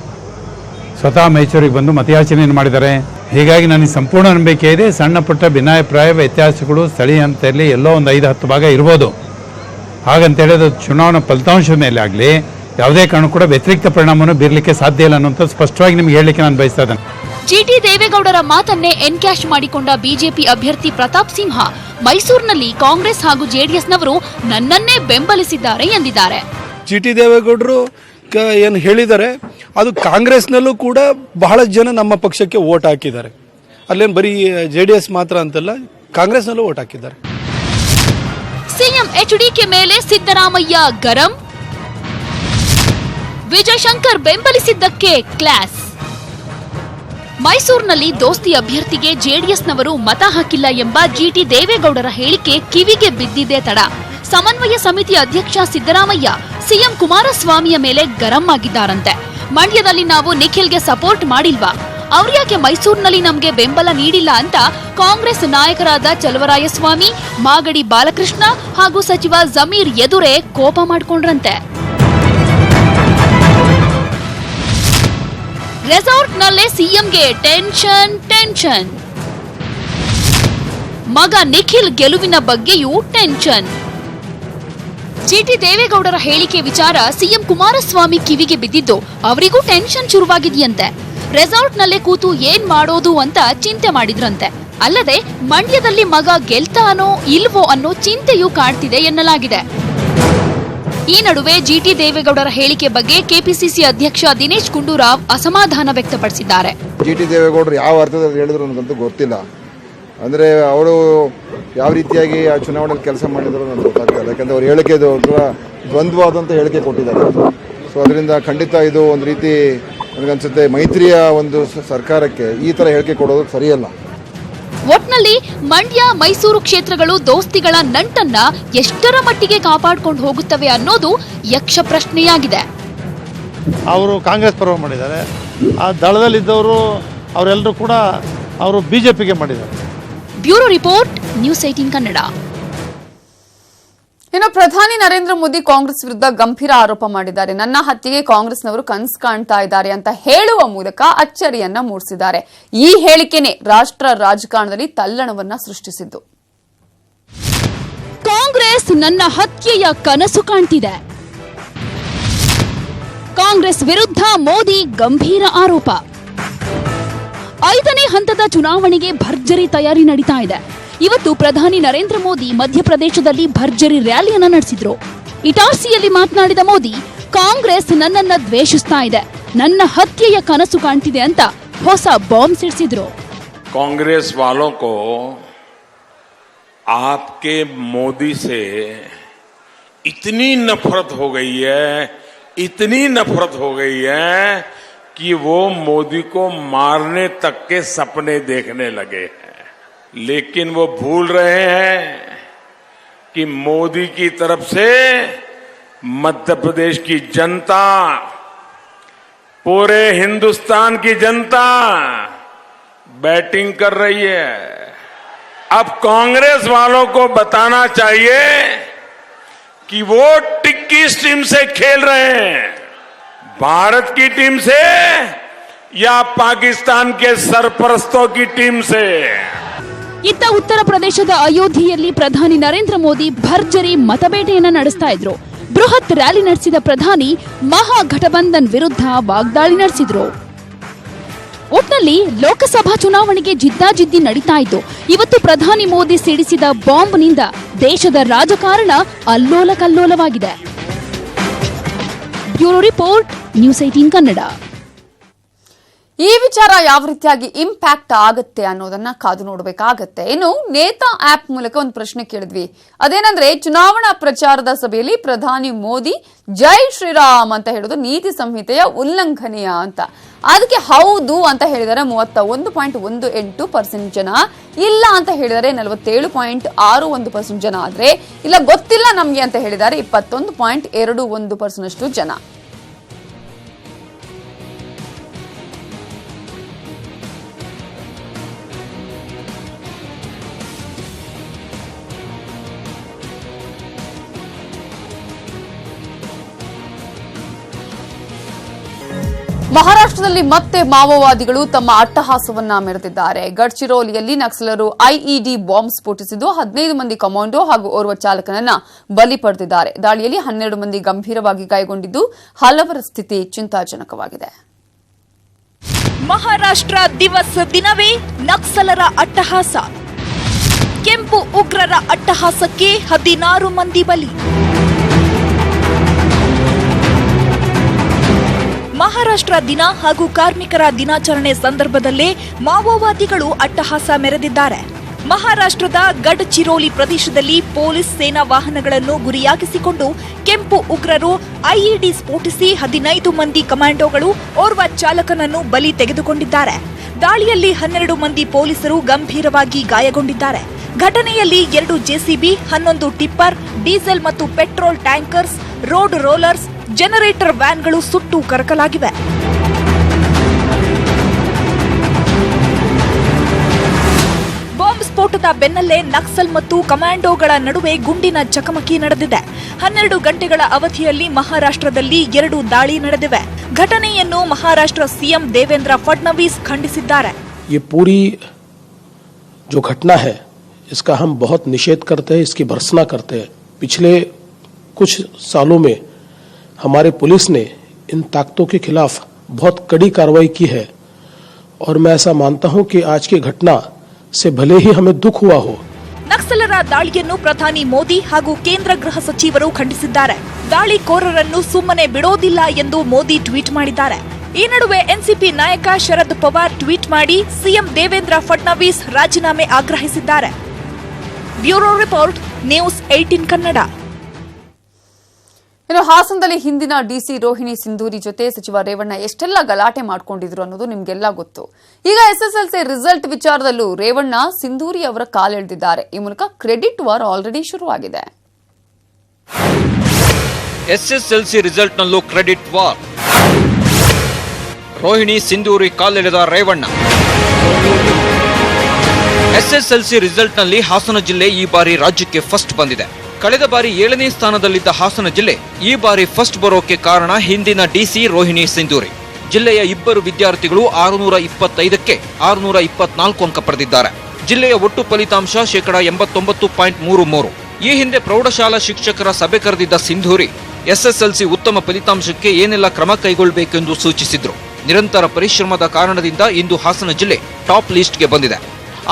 ಸ್ವತಃ ಮೈಸೂರಿಗೆ ಬಂದು ಮತಯಾಚನೆಯನ್ನು ಮಾಡಿದ್ದಾರೆ. ಹೀಗಾಗಿ ನನಗೆ ಸಂಪೂರ್ಣ ನಂಬಿಕೆ ಇದೆ. ಸಣ್ಣ ಪುಟ್ಟ ಭಿನ್ನಾಭಿಪ್ರಾಯ ವ್ಯತ್ಯಾಸಗಳು ಸ್ಥಳೀಯ ಹಂತದಲ್ಲಿ ಎಲ್ಲೋ ಒಂದು 5-10 ಭಾಗ ಇರ್ಬೋದು. ಹಾಗಂತೇಳಿ ಅದು ಚುನಾವಣಾ ಫಲಿತಾಂಶದ ಮೇಲೆ ಆಗಲಿ ಯಾವುದೇ ಕಾರಣ ಕೂಡ ವ್ಯತಿರಿಕ್ತ ಪರಿಣಾಮವನ್ನು ಬೀರಲಿಕ್ಕೆ ಸಾಧ್ಯ ಇಲ್ಲ ಅನ್ನೋಂಥ ಸ್ಪಷ್ಟವಾಗಿ ನಿಮ್ಗೆ ಹೇಳಲಿಕ್ಕೆ ನಾನು ಬಯಸ್ತಾ ಇದ್ದೇನೆ. GT ದೇವೇಗೌಡರ ಮಾತನ್ನೇ ಎನ್ಕ್ಯಾಶ್ ಮಾಡಿಕೊಂಡ ಬಿಜೆಪಿ ಅಭ್ಯರ್ಥಿ ಪ್ರತಾಪ್ ಸಿಂಹ, ಮೈಸೂರಿನಲ್ಲಿ ಕಾಂಗ್ರೆಸ್ ಹಾಗೂ ಜೆಡಿಎಸ್ನವರು ನನ್ನನ್ನೇ ಬೆಂಬಲಿಸಿದ್ದಾರೆ ಎಂದಿದ್ದಾರೆ. GT ದೇವೇಗೌಡರು ಏನು ಹೇಳಿದ್ದಾರೆ ಅದು ಕಾಂಗ್ರೆಸ್ನಲ್ಲೂ ಕೂಡ ಬಹಳ ಜನ ನಮ್ಮ ಪಕ್ಷಕ್ಕೆ ವೋಟ್ ಹಾಕಿದ್ದಾರೆ. ಅಲ್ಲೇನು ಬರೀ JDS ಮಾತ್ರ ಅಂತಲ್ಲ, ಕಾಂಗ್ರೆಸ್ನಲ್ಲೂ ವೋಟ್ ಹಾಕಿದ್ದಾರೆ. ಸಿಎಂ HDK ಮೇಲೆ ಸಿದ್ದರಾಮಯ್ಯ ಗರಂ, ವಿಜಯ್ ಶಂಕರ್ ಬೆಂಬಲಿಸಿದ್ದಕ್ಕೆ ಕ್ಲಾಸ್. ಮೈಸೂರಿನಲ್ಲಿ ದೋಸ್ತಿ ಅಭ್ಯರ್ಥಿಗೆ ಜೆಡಿಎಸ್ನವರು ಮತ ಹಾಕಿಲ್ಲ ಎಂಬ GT ದೇವೇಗೌಡರ ಹೇಳಿಕೆ ಕಿವಿಗೆ ಬಿದ್ದಿದ್ದೇ ತಡ. ಸಮನ್ವಯ ಸಮಿತಿ ಅಧ್ಯಕ್ಷ ಸಿದ್ದರಾಮಯ್ಯ ಸಿಎಂ ಕುಮಾರಸ್ವಾಮಿಯ ಮೇಲೆ ಗರಂ ಆಗಿದ್ದಾರಂತೆ. ಮಂಡ್ಯದಲ್ಲಿ ನಾವು ನಿಖಿಲ್ಗೆ ಸಪೋರ್ಟ್ ಮಾಡಿಲ್ವಾ, ಅವ್ರ್ಯಾಕೆ ಮೈಸೂರಿನಲ್ಲಿ ನಮ್ಗೆ ಬೆಂಬಲ ನೀಡಿಲ್ಲ ಅಂತ ಕಾಂಗ್ರೆಸ್ ನಾಯಕರಾದ ಚಲುವರಾಯಸ್ವಾಮಿ, ಮಾಗಡಿ ಬಾಲಕೃಷ್ಣ ಹಾಗೂ ಸಚಿವ ಜಮೀರ್ ಎದುರೇ ಕೋಪ ಮಾಡಿಕೊಂಡ್ರಂತೆ. ರೆಸಾರ್ಟ್ನಲ್ಲೇ ಸಿಎಂಗೆ ಟೆನ್ಷನ್ ಟೆನ್ಷನ್. ಮಗ ನಿಖಿಲ್ ಗೆಲುವಿನ ಬಗ್ಗೆಯೂ ಟೆನ್ಷನ್. GT ದೇವೇಗೌಡರ ಹೇಳಿಕೆ ವಿಚಾರ ಸಿಎಂ ಕುಮಾರಸ್ವಾಮಿ ಕಿವಿಗೆ ಬಿದ್ದಿದ್ದು ಅವರಿಗೂ ಟೆನ್ಷನ್ ಶುರುವಾಗಿದೆಯಂತೆ. ರೆಸಾರ್ಟ್ನಲ್ಲೇ ಕೂತು ಏನ್ ಮಾಡೋದು ಅಂತ ಚಿಂತೆ ಮಾಡಿದ್ರಂತೆ. ಅಲ್ಲದೆ ಮಂಡ್ಯದಲ್ಲಿ ಮಗ ಗೆಲ್ತಾನೋ ಇಲ್ವೋ ಅನ್ನೋ ಚಿಂತೆಯೂ ಕಾಡ್ತಿದೆ ಎನ್ನಲಾಗಿದೆ. ಈ ನಡುವೆ ಜಿಟಿ ದೇವೇಗೌಡರ ಹೇಳಿಕೆ ಬಗ್ಗೆ ಕೆಪಿಸಿಸಿ ಅಧ್ಯಕ್ಷ ದಿನೇಶ್ ಗುಂಡೂರಾವ್ ಅಸಮಾಧಾನ ವ್ಯಕ್ತಪಡಿಸಿದ್ದಾರೆ. ಜಿಟಿ ದೇವೇಗೌಡರು ಯಾವ ಅರ್ಥದಲ್ಲಿ ಹೇಳಿದ್ರು ಅನ್ನೋದಂತೂ ಗೊತ್ತಿಲ್ಲ. ಅಂದರೆ ಅವರು ಯಾವ ರೀತಿಯಾಗಿ ಆ ಚುನಾವಣೆಯಲ್ಲಿ ಕೆಲಸ ಮಾಡಿದ್ರು ನನಗೆ ಗೊತ್ತಾಗ್ತದೆ. ಯಾಕಂದರೆ ಅವ್ರ ಹೇಳಿಕೆ ದ್ವಂದ್ವಾದಂಥ ಹೇಳಿಕೆ ಕೊಟ್ಟಿದ್ದಾರೆ. ಸೊ ಅದರಿಂದ ಖಂಡಿತ ಇದು ಒಂದು ರೀತಿ ನನಗನ್ಸುತ್ತೆ ಮೈತ್ರಿಯ ಒಂದು ಸರ್ಕಾರಕ್ಕೆ ಈ ಥರ ಹೇಳಿಕೆ ಕೊಡೋದು ಸರಿಯಲ್ಲ. ಒಟ್ನಲ್ಲಿ ಮಂಡ್ಯ ಮೈಸೂರು ಕ್ಷೇತ್ರಗಳು ದೋಸ್ತಿಗಳ ನಂಟನ್ನ ಎಷ್ಟರ ಮಟ್ಟಿಗೆ ಕಾಪಾಡಿಕೊಂಡು ಹೋಗುತ್ತವೆ ಅನ್ನೋದು ಯಕ್ಷ ಪ್ರಶ್ನೆಯಾಗಿದೆ. ಅವರು ಕಾಂಗ್ರೆಸ್ ಪರ್ವ ಮಾಡಿದ್ದಾರೆ. ಆ ದಳದಲ್ಲಿದ್ದವರು ಅವರೆಲ್ಲರೂ ಕೂಡ ಅವರು ಬಿಜೆಪಿಗೆ ಮಾಡಿದ್ದಾರೆ. Bureau report, news 18 Kannada. ಇನ್ನು ಪ್ರಧಾನಿ ನರೇಂದ್ರ ಮೋದಿ ಕಾಂಗ್ರೆಸ್ ವಿರುದ್ಧ ಗಂಭೀರ ಆರೋಪ ಮಾಡಿದ್ದಾರೆ. ನನ್ನ ಹತ್ಯೆಗೆ ಕಾಂಗ್ರೆಸ್ನವರು ಕನಸು ಕಾಣ್ತಾ ಇದ್ದಾರೆ ಅಂತ ಹೇಳುವ ಮೂಲಕ ಅಚ್ಚರಿಯನ್ನ ಮೂಡಿಸಿದ್ದಾರೆ. ಈ ಹೇಳಿಕೆನೇ ರಾಷ್ಟ್ರ ರಾಜಕಾರಣದಲ್ಲಿ ತಲ್ಲಣವನ್ನ ಸೃಷ್ಟಿಸಿದ್ದು. ಕಾಂಗ್ರೆಸ್ ನನ್ನ ಹತ್ಯೆಯ ಕನಸು ಕಾಣ್ತಿದೆ. ಕಾಂಗ್ರೆಸ್ ವಿರುದ್ಧ ಮೋದಿ ಗಂಭೀರ ಆರೋಪ. 5ನೇ ಹಂತದ ಚುನಾವಣೆಗೆ ಭರ್ಜರಿ ತಯಾರಿ ನಡೀತಾ ಇದೆ. ಇವತ್ತು ಪ್ರಧಾನಿ ನರೇಂದ್ರ ಮೋದಿ ಮಧ್ಯಪ್ರದೇಶದಲ್ಲಿ ಭರ್ಜರಿ ರ್ಯಾಲಿಯನ್ನ ನಡೆಸಿದ್ರು. ಇಟಾರ್ಸಿಯಲ್ಲಿ ಮಾತನಾಡಿದ ಮೋದಿ, ಕಾಂಗ್ರೆಸ್ ನನ್ನನ್ನ ದ್ವೇಷಿಸ್ತಾ ಇದೆ, ನನ್ನ ಹತ್ಯೆಯ ಕನಸು ಕಾಣ್ತಿದೆ ಅಂತ ಹೊಸ ಬಾಂಬ್ ಸಿಡಿಸಿದ್ರು. ಕಾಂಗ್ರೆಸ್ वालों को आपके मोदी से इतनी नफरत हो गई है कि वो मोदी को मारने तक के सपने देखने लगे हैं. लेकिन वो भूल रहे हैं कि मोदी की तरफ से मध्य प्रदेश की जनता, पूरे हिंदुस्तान की जनता बैटिंग कर रही है. अब कांग्रेस वालों को बताना चाहिए कि वो किस टीम से खेल रहे हैं, भारत की टीम से या पाकिस्तान के सरपरस्तों की टीम से. ಇತ್ತ ಉತ್ತರ ಪ್ರದೇಶದ ಅಯೋಧ್ಯೆಯಲ್ಲಿ ಪ್ರಧಾನಿ ನರೇಂದ್ರ ಮೋದಿ ಭರ್ಜರಿ ಮತಬೇಟೆಯನ್ನ ನಡೆಸ್ತಾ ಇದ್ರು. ಬೃಹತ್ ರ್ಯಾಲಿ ನಡೆಸಿದ ಪ್ರಧಾನಿ ಮಹಾಗಠಬಂಧನ್ ವಿರುದ್ಧ ವಾಗ್ದಾಳಿ ನಡೆಸಿದ್ರು. ಒಟ್ನಲ್ಲಿ ಲೋಕಸಭಾ ಚುನಾವಣೆಗೆ ಜಿದ್ದಾಜಿದ್ದಿ ನಡೀತಾ ಇತ್ತು. ಇವತ್ತು ಪ್ರಧಾನಿ ಮೋದಿ ಸಿಡಿಸಿದ ಬಾಂಬ್ನಿಂದ ದೇಶದ ರಾಜಕಾರಣ ಅಲ್ಲೋಲ ಕಲ್ಲೋಲವಾಗಿದೆ. Bureau report, news 18 Kannada. ಈ ವಿಚಾರ ಯಾವ ರೀತಿಯಾಗಿ ಇಂಪ್ಯಾಕ್ಟ್ ಆಗುತ್ತೆ ಅನ್ನೋದನ್ನ ಕಾದು ನೋಡಬೇಕಾಗತ್ತೆ. ಇನ್ನು ನೇತಾ ಆಪ್ ಮೂಲಕ ಒಂದು ಪ್ರಶ್ನೆ ಕೇಳಿದ್ವಿ. ಅದೇನಂದ್ರೆ, ಚುನಾವಣಾ ಪ್ರಚಾರದ ಸಭೆಯಲ್ಲಿ ಪ್ರಧಾನಿ ಮೋದಿ ಜೈ ಶ್ರೀರಾಮ್ ಅಂತ ಹೇಳೋದು ನೀತಿ ಸಂಹಿತೆಯ ಉಲ್ಲಂಘನೆಯ ಅಂತ. ಅದಕ್ಕೆ ಹೌದು ಅಂತ ಹೇಳಿದರೆ 31.18% ಜನ, ಇಲ್ಲ ಅಂತ ಹೇಳಿದರೆ 47.61% ಜನ, ಆದ್ರೆ ಇಲ್ಲ ಗೊತ್ತಿಲ್ಲ ನಮ್ಗೆ ಅಂತ ಹೇಳಿದ್ದಾರೆ 21.21% ಜನ. ಮಹಾರಾಷ್ಟ್ರದಲ್ಲಿ ಮತ್ತೆ ಮಾವೋವಾದಿಗಳು ತಮ್ಮ ಅಟ್ಟಹಾಸವನ್ನ ಮೆರೆದಿದ್ದಾರೆ. ಗಡ್ಚಿರೋಲಿಯಲ್ಲಿ ನಕ್ಸಲರು ಐಇಡಿ ಬಾಂಬ್ ಸ್ಫೋಟಿಸಿದ್ದು 15 ಮಂದಿ ಕಮಾಂಡೋ ಹಾಗೂ ಓರ್ವ ಚಾಲಕನನ್ನ ಬಲಿ ಪಡೆದಿದ್ದಾರೆ. ದಾಳಿಯಲ್ಲಿ 12 ಮಂದಿ ಗಂಭೀರವಾಗಿ ಗಾಯಗೊಂಡಿದ್ದು ಹಲವರ ಸ್ಥಿತಿ ಚಿಂತಾಜನಕವಾಗಿದೆ. ಮಹಾರಾಷ್ಟ್ರ ದಿನವೇ ನಕ್ಸಲರ ಅಟ್ಟಹಾಸ. ಕೆಂಪು ಉಗ್ರರ ಅಟ್ಟಹಾಸಕ್ಕೆ 16 ಮಂದಿ ಬಲಿ. ಮಹಾರಾಷ್ಟ್ರ ದಿನ ಹಾಗೂ ಕಾರ್ಮಿಕರ ದಿನಾಚರಣೆ ಸಂದರ್ಭದಲ್ಲೇ ಮಾವೋವಾದಿಗಳು ಅಟ್ಟಹಾಸ ಮೆರೆದಿದ್ದಾರೆ. ಮಹಾರಾಷ್ಟ್ರದ ಗಡ್ಚಿರೋಲಿ ಪ್ರದೇಶದಲ್ಲಿ ಪೊಲೀಸ್ ಸೇನಾ ವಾಹನಗಳನ್ನು ಗುರಿಯಾಗಿಸಿಕೊಂಡು ಕೆಂಪು ಉಗ್ರರು ಐಇಡಿ ಸ್ಫೋಟಿಸಿ 15 ಮಂದಿ ಕಮಾಂಡೋಗಳು, ಓರ್ವ ಚಾಲಕನನ್ನು ಬಲಿ ತೆಗೆದುಕೊಂಡಿದ್ದಾರೆ. ದಾಳಿಯಲ್ಲಿ 12 ಮಂದಿ ಪೊಲೀಸರು ಗಂಭೀರವಾಗಿ ಗಾಯಗೊಂಡಿದ್ದಾರೆ. ಘಟನೆಯಲ್ಲಿ 2 ಜೆಸಿಬಿ, 11 ಟಿಪ್ಪರ್, ಡೀಸೆಲ್ ಮತ್ತು petrol tankers, road rollers, generator ವ್ಯಾನ್ಗಳು ಸುಟ್ಟು ಕರಕಲಾಗಿವೆ. ಬಾಂಬ್ ಸ್ಫೋಟದ ಬೆನ್ನಲ್ಲೇ ನಕ್ಸಲ್ ಮತ್ತು ಕಮಾಂಡೋಗಳ ನಡುವೆ ಗುಂಡಿನ ಚಕಮಕಿ ನಡೆದಿದೆ. 12 ಗಂಟೆಗಳ ಅವಧಿಯಲ್ಲಿ ಮಹಾರಾಷ್ಟ್ರದಲ್ಲಿ 2 ದಾಳಿ ನಡೆದಿವೆ. ಘಟನೆಯನ್ನು ಮಹಾರಾಷ್ಟ್ರ ಸಿಎಂ ದೇವೇಂದ್ರ ಫಡ್ನವೀಸ್ ಖಂಡಿಸಿದ್ದಾರೆ. ये पूरी जो घटना है इसका हम बहुत निषेध करते हैं, इसकी भर्त्सना करते हैं. पिछले कुछ सालों में हमारे पुलिस ने इन ताकतों के खिलाफ बहुत कड़ी कार्रवाई की है और मैं ऐसा मानता हूं कि आज की घटना से भले ही हमें दुख हुआ हो, ನಕ್ಸಲರ ದಾಳಿಯನ್ನು ಪ್ರಧಾನಿ ಮೋದಿ ಹಾಗೂ ಕೇಂದ್ರ ಗೃಹ ಸಚಿವರು ಖಂಡಿಸಿದ್ದಾರೆ. ದಾಳಿಕೋರರನ್ನು ಸುಮ್ಮನೆ ಬಿಡೋದಿಲ್ಲ ಎಂದು ಮೋದಿ ಟ್ವೀಟ್ ಮಾಡಿದ್ದಾರೆ. ಈ ನಡುವೆ ಎನ್ಸಿಪಿ ನಾಯಕ ಶರದ್ ಪವಾರ್ ಟ್ವೀಟ್ ಮಾಡಿ ಸಿಎಂ ದೇವೇಂದ್ರ ಫಡ್ನವೀಸ್ ರಾಜೀನಾಮೆ ಆಗ್ರಹಿಸಿದ್ದಾರೆ. Bureau report, news 18 Kannada. ಇನ್ನು ಹಾಸನದಲ್ಲಿ ಹಿಂದಿನ ಡಿಸಿ ರೋಹಿಣಿ ಸಿಂಧೂರಿ ಜೊತೆ ಸಚಿವ ರೇವಣ್ಣ ಎಷ್ಟೆಲ್ಲ ಗಲಾಟೆ ಮಾಡಿಕೊಂಡಿದ್ರು ಅನ್ನೋದು ನಿಮ್ಗೆಲ್ಲ ಗೊತ್ತು. ಈಗ ಎಸ್ಎಸ್ಎಲ್ಸಿ ರಿಸಲ್ಟ್ ವಿಚಾರದಲ್ಲೂ ರೇವಣ್ಣ ಸಿಂಧೂರಿ ಅವರ ಕಾಲೆಳೆದಿದ್ದಾರೆ. ಈ ಮೂಲಕ ಕ್ರೆಡಿಟ್ ವಾರ್ ಆಲ್ರೆಡಿ ಶುರುವಾಗಿದೆ. ಎಸ್ಎಸ್ಎಲ್ಸಿ ರಿಸಲ್ಟ್ನಲ್ಲೂ ಕ್ರೆಡಿಟ್ ವಾರ್. ರೋಹಿಣಿ ಸಿಂಧೂರಿ ಕಾಲೆಳೆದ ರೇವಣ್ಣ. ಎಸ್ಎಸ್ಎಲ್ಸಿ ರಿಸಲ್ಟ್ನಲ್ಲಿ ಹಾಸನ ಜಿಲ್ಲೆ ಈ ಬಾರಿ ರಾಜ್ಯಕ್ಕೆ ಫಸ್ಟ್ ಬಂದಿದೆ. ಕಳೆದ ಬಾರಿ 7ನೇ ಸ್ಥಾನದಲ್ಲಿದ್ದ ಹಾಸನ ಜಿಲ್ಲೆ ಈ ಬಾರಿ ಫಸ್ಟ್ ಬರೋಕೆ ಕಾರಣ ಹಿಂದಿನ ಡಿಸಿ ರೋಹಿಣಿ ಸಿಂಧೂರಿ. ಜಿಲ್ಲೆಯ ಇಬ್ಬರು ವಿದ್ಯಾರ್ಥಿಗಳು 625ಕ್ಕೆ 624 ಅಂಕ ಪಡೆದಿದ್ದಾರೆ. ಜಿಲ್ಲೆಯ ಒಟ್ಟು ಫಲಿತಾಂಶ 89.33%. ಈ ಹಿಂದೆ ಪ್ರೌಢಶಾಲಾ ಶಿಕ್ಷಕರ ಸಭೆ ಕರೆದಿದ್ದ ಸಿಂಧೂರಿ ಎಸ್ಎಸ್ಎಲ್ಸಿ ಉತ್ತಮ ಫಲಿತಾಂಶಕ್ಕೆ ಏನೆಲ್ಲ ಕ್ರಮ ಕೈಗೊಳ್ಳಬೇಕೆಂದು ಸೂಚಿಸಿದ್ರು. ನಿರಂತರ ಪರಿಶ್ರಮದ ಕಾರಣದಿಂದ ಇಂದು ಹಾಸನ ಜಿಲ್ಲೆ ಟಾಪ್ ಲಿಸ್ಟ್ಗೆ ಬಂದಿದೆ.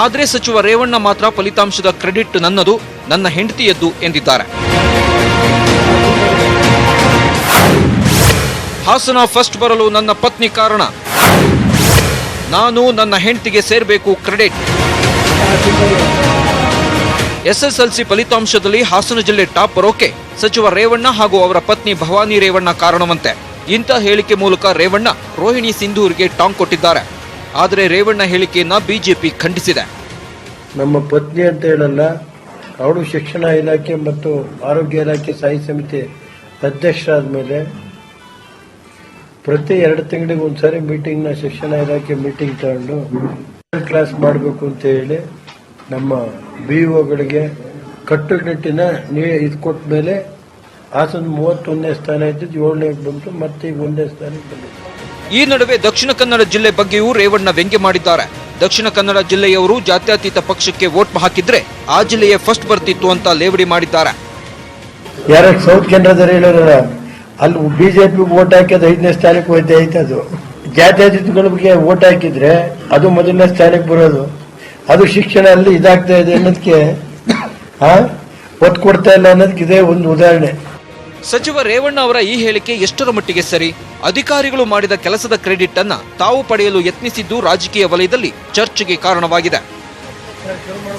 ಆದರೆ ಸಚಿವ ರೇವಣ್ಣ ಮಾತ್ರ ಫಲಿತಾಂಶದ ಕ್ರೆಡಿಟ್ ನನ್ನದು, ನನ್ನ ಹೆಂಡತಿಯದ್ದು ಎಂದಿದ್ದಾರೆ. ಹಾಸನ ಫಸ್ಟ್ ಬರಲು ನನ್ನ ಪತ್ನಿ ಕಾರಣ, ನಾನು ನನ್ನ ಹೆಂಡತಿಗೆ ಸೇರಬೇಕು ಕ್ರೆಡಿಟ್. ಎಸ್ಎಸ್ಎಲ್ಸಿ ಫಲಿತಾಂಶದಲ್ಲಿ ಹಾಸನ ಜಿಲ್ಲೆ ಟಾಪ್ ಬರೋಕೆ ಸಚಿವ ರೇವಣ್ಣ ಹಾಗೂ ಅವರ ಪತ್ನಿ ಭವಾನಿ ರೇವಣ್ಣ ಕಾರಣವಂತೆ. ಇಂಥ ಹೇಳಿಕೆ ಮೂಲಕ ರೇವಣ್ಣ ರೋಹಿಣಿ ಸಿಂಧೂರಿಗೆ ಟಾಂಗ್ ಕೊಟ್ಟಿದ್ದಾರೆ. ಆದರೆ ರೇವಣ್ಣ ಹೇಳಿಕೆಯನ್ನ ಬಿಜೆಪಿ ಖಂಡಿಸಿದೆ. ನಮ್ಮ ಪತ್ನಿ ಅಂತ ಹೇಳಲ್ಲ, ಅವಳು ಶಿಕ್ಷಣ ಇಲಾಖೆ ಮತ್ತು ಆರೋಗ್ಯ ಇಲಾಖೆ ಸ್ಥಾಯಿ ಸಮಿತಿ ಅಧ್ಯಕ್ಷರಾದ ಮೇಲೆ ಪ್ರತಿ 2 ತಿಂಗಳಿಗೆ ಒಂದ್ಸರಿ ಮೀಟಿಂಗ್ನ ಶಿಕ್ಷಣ ಇಲಾಖೆ ಮೀಟಿಂಗ್ ತಗೊಂಡು ಕ್ಲಾಸ್ ಮಾಡಬೇಕು ಅಂತ ಹೇಳಿ ನಮ್ಮ ಬಿಇಒಗಳಿಗೆ ಕಟ್ಟುನಿಟ್ಟಿನ ಇದು ಕೊಟ್ಟ ಮೇಲೆ ಹಾಸನ 31ನೇ ಸ್ಥಾನ ಇದ್ದು 7ನೇಗೆ ಬಂತು, ಮತ್ತೆ ಈಗ 1ನೇ ಸ್ಥಾನಕ್ಕೆ ಬಂದಿದೆ. ಈ ನಡುವೆ ದಕ್ಷಿಣ ಕನ್ನಡ ಜಿಲ್ಲೆ ಬಗ್ಗೆಯೂ ರೇವಣ್ಣ ವ್ಯಂಗ್ಯ ಮಾಡಿದ್ದಾರೆ. ದಕ್ಷಿಣ ಕನ್ನಡ ಜಿಲ್ಲೆಯವರು ಜಾತ್ಯತೀತ ಪಕ್ಷಕ್ಕೆ ವೋಟ್ ಹಾಕಿದ್ರೆ ಆ ಜಿಲ್ಲೆಯೇ ಫಸ್ಟ್ ಬರ್ತಿತ್ತು ಅಂತ ಲೇವಡಿ ಮಾಡಿದ್ದಾರೆ. ಯಾರ ಸೌತ್ ಕೆನರಾದಲ್ಲಿ ಹೇಳೋರ ಅಲ್ಲಿ ಬಿಜೆಪಿ ವೋಟ್ ಹಾಕಿದ 5ನೇ ಸ್ಥಾನಕ್ಕೆ ಹೋಯ್ತಾ ಐತದು. ಜಾತ್ಯತೀತಗಳಿಗೆ ವೋಟ್ ಹಾಕಿದ್ರೆ ಅದು ಮೊದಲನೇ ಸ್ಥಾನಕ್ಕೆ ಬರೋದು. ಅದು ಶಿಕ್ಷಣ ಅಲ್ಲಿ ಇದಾಗ್ತಾ ಇದೆ ಅನ್ನೋದಕ್ಕೆ ಒತ್ತು ಕೊಡ್ತಾ ಇಲ್ಲ ಅನ್ನೋದಕ್ಕೆ ಇದೇ ಒಂದು ಉದಾಹರಣೆ. ಸಚಿವ ರೇವಣ್ಣ ಅವರ ಈ ಹೇಳಿಕೆ ಎಷ್ಟರ ಮಟ್ಟಿಗೆ ಸರಿ? ಅಧಿಕಾರಿಗಳು ಮಾಡಿದ ಕೆಲಸದ ಕ್ರೆಡಿಟ್ ಅನ್ನ ತಾವು ಪಡೆಯಲು ಯತ್ನಿಸಿದ್ದು ರಾಜಕೀಯ ವಲಯದಲ್ಲಿ ಚರ್ಚೆಗೆ ಕಾರಣವಾಗಿದೆ.